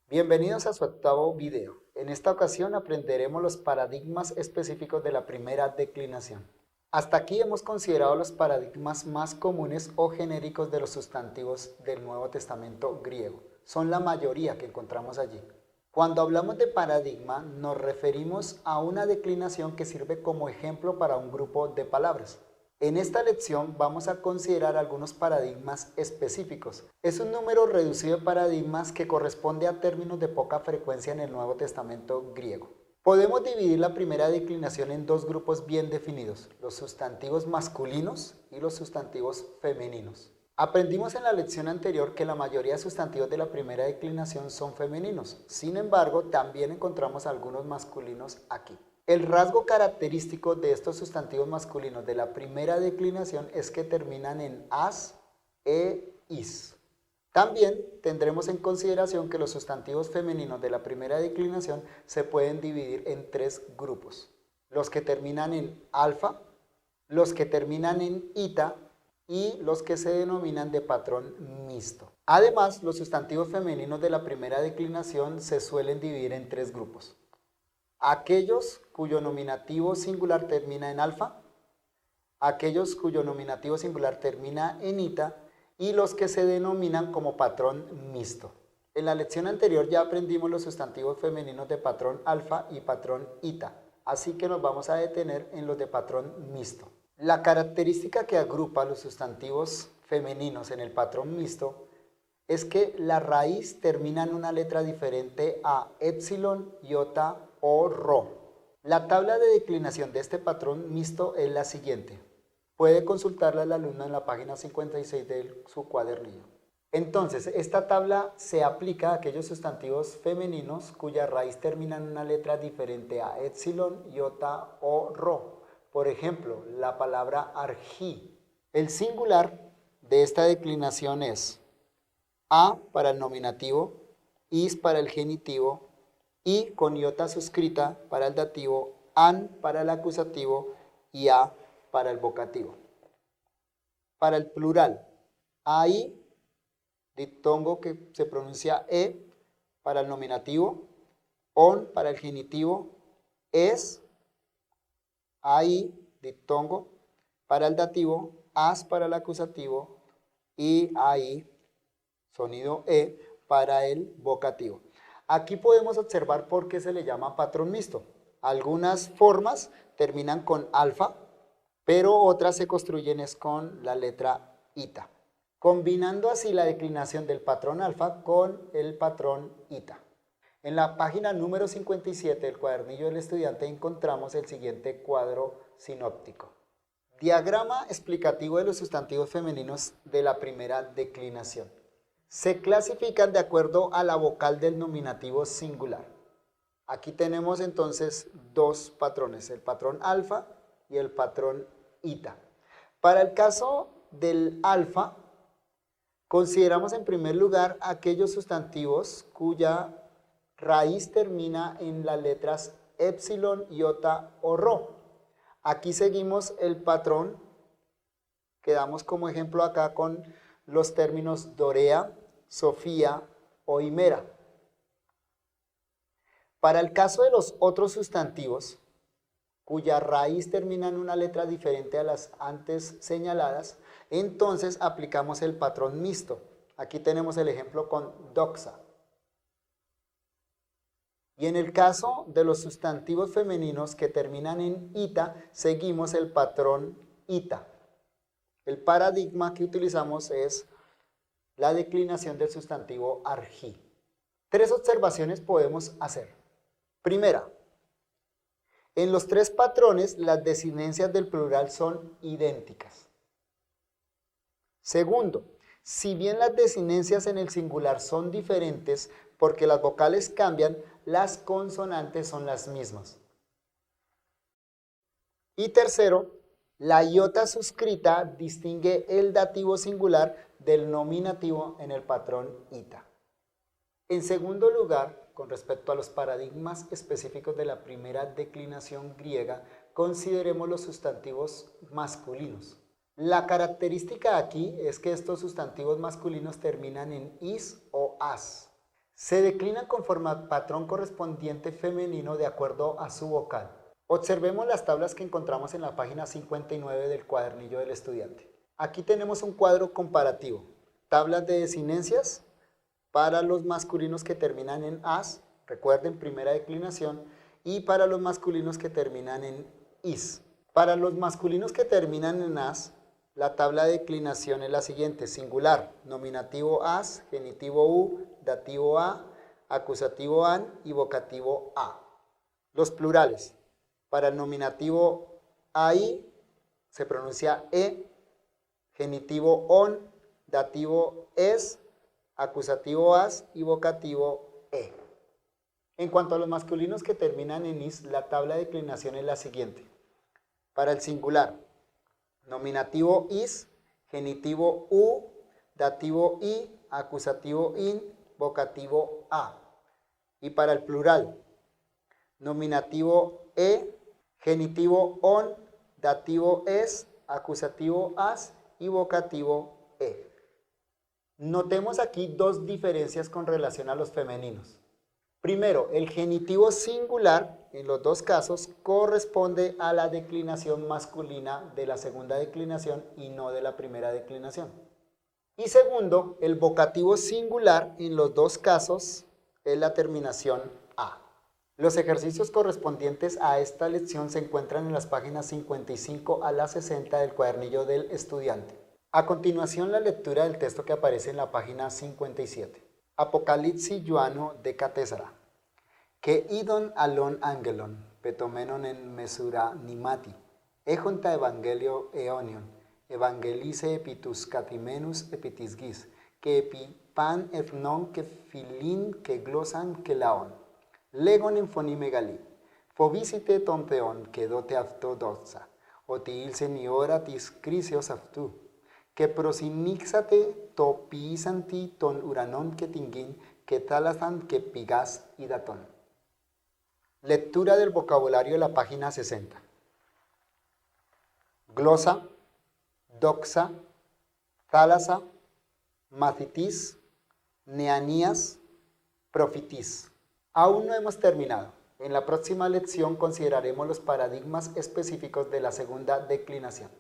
Bienvenidos a su octavo video. En esta ocasión aprenderemos los paradigmas específicos de la primera declinación. Hasta aquí hemos considerado los paradigmas más comunes o genéricos de los sustantivos del Nuevo Testamento griego. Son la mayoría que encontramos allí. Cuando hablamos de paradigma nos referimos a una declinación que sirve como ejemplo para un grupo de palabras. En esta lección vamos a considerar algunos paradigmas específicos. Es un número reducido de paradigmas que corresponde a términos de poca frecuencia en el Nuevo Testamento griego. Podemos dividir la primera declinación en dos grupos bien definidos, los sustantivos masculinos y los sustantivos femeninos. Aprendimos en la lección anterior que la mayoría de sustantivos de la primera declinación son femeninos. Sin embargo, también encontramos algunos masculinos aquí. El rasgo característico de estos sustantivos masculinos de la primera declinación es que terminan en as e is. También tendremos en consideración que los sustantivos femeninos de la primera declinación se pueden dividir en tres grupos. Los que terminan en alfa, los que terminan en ita y los que se denominan de patrón mixto. Además, los sustantivos femeninos de la primera declinación se suelen dividir en tres grupos. Aquellos cuyo nominativo singular termina en alfa, aquellos cuyo nominativo singular termina en ita y los que se denominan como patrón mixto. En la lección anterior ya aprendimos los sustantivos femeninos de patrón alfa y patrón ita, así que nos vamos a detener en los de patrón mixto. La característica que agrupa los sustantivos femeninos en el patrón mixto es que la raíz termina en una letra diferente a épsilon, iota o rho. La tabla de declinación de este patrón mixto es la siguiente. Puede consultarla el alumno en la página 56 de su cuadernillo. Entonces, esta tabla se aplica a aquellos sustantivos femeninos cuya raíz termina en una letra diferente a épsilon, iota o rho. Por ejemplo, la palabra arjí. El singular de esta declinación es a para el nominativo, is para el genitivo, y con iota suscrita para el dativo, an para el acusativo y a para el vocativo. Para el plural, ahí, diptongo que se pronuncia e para el nominativo, on para el genitivo, es, ahí, diptongo para el dativo, as para el acusativo y ahí, sonido e para el vocativo. Aquí podemos observar por qué se le llama patrón mixto. Algunas formas terminan con alfa, pero otras se construyen es con la letra ita, combinando así la declinación del patrón alfa con el patrón ita. En la página número 57 del cuadernillo del estudiante encontramos el siguiente cuadro sinóptico. Diagrama explicativo de los sustantivos femeninos de la primera declinación. Se clasifican de acuerdo a la vocal del nominativo singular. Aquí tenemos entonces dos patrones, el patrón alfa y el patrón ita. Para el caso del alfa, consideramos en primer lugar aquellos sustantivos cuya raíz termina en las letras épsilon, iota o rho. Aquí seguimos el patrón que damos como ejemplo acá con los términos Dorea, Sofía o Himera. Para el caso de los otros sustantivos, cuya raíz termina en una letra diferente a las antes señaladas, entonces aplicamos el patrón mixto. Aquí tenemos el ejemplo con doxa. Y en el caso de los sustantivos femeninos que terminan en ita, seguimos el patrón ita. El paradigma que utilizamos es la declinación del sustantivo arjí. Tres observaciones podemos hacer. Primera, en los tres patrones las desinencias del plural son idénticas. Segundo, si bien las desinencias en el singular son diferentes porque las vocales cambian, las consonantes son las mismas. Y tercero, la iota suscrita distingue el dativo singular del nominativo en el patrón ita. En segundo lugar, con respecto a los paradigmas específicos de la primera declinación griega, consideremos los sustantivos masculinos. La característica aquí es que estos sustantivos masculinos terminan en is o as. Se declinan conforme al patrón correspondiente femenino de acuerdo a su vocal. Observemos las tablas que encontramos en la página 59 del cuadernillo del estudiante. Aquí tenemos un cuadro comparativo. Tablas de desinencias para los masculinos que terminan en as, recuerden primera declinación, y para los masculinos que terminan en is. Para los masculinos que terminan en as, la tabla de declinación es la siguiente: singular, nominativo as, genitivo u, dativo a, acusativo an y vocativo a. Los plurales: para el nominativo ai se pronuncia e, genitivo on, dativo es, acusativo as y vocativo e. En cuanto a los masculinos que terminan en is, la tabla de declinación es la siguiente: para el singular, nominativo is, genitivo u, dativo i, acusativo in, vocativo a. Y para el plural, nominativo e, genitivo on, dativo es, acusativo as y vocativo e. Notemos aquí dos diferencias con relación a los femeninos. Primero, el genitivo singular en los dos casos corresponde a la declinación masculina de la segunda declinación y no de la primera declinación. Y segundo, el vocativo singular en los dos casos es la terminación a. Los ejercicios correspondientes a esta lección se encuentran en las páginas 55 a la 60 del cuadernillo del estudiante. A continuación, la lectura del texto que aparece en la página 57. Apocalipsis Joano de Catésara. Que idon alon angelon, petomenon en mesura nimati, ejonta evangelio eonion, evangelice epitus catimenus epitisgis, que epi pan ethnon que filin que glosan que laon, legon en fonimegali, fobisite tonteon que dote afto doxa, otiil seniora tis crisios aftu, que prosinixate to pisanti ton uranon que tingin que talasan que pigas y datón. Lectura del vocabulario de la página 60. Glosa, doxa, thalasa, macitis, neanías, profitis. Aún no hemos terminado. En la próxima lección consideraremos los paradigmas específicos de la segunda declinación.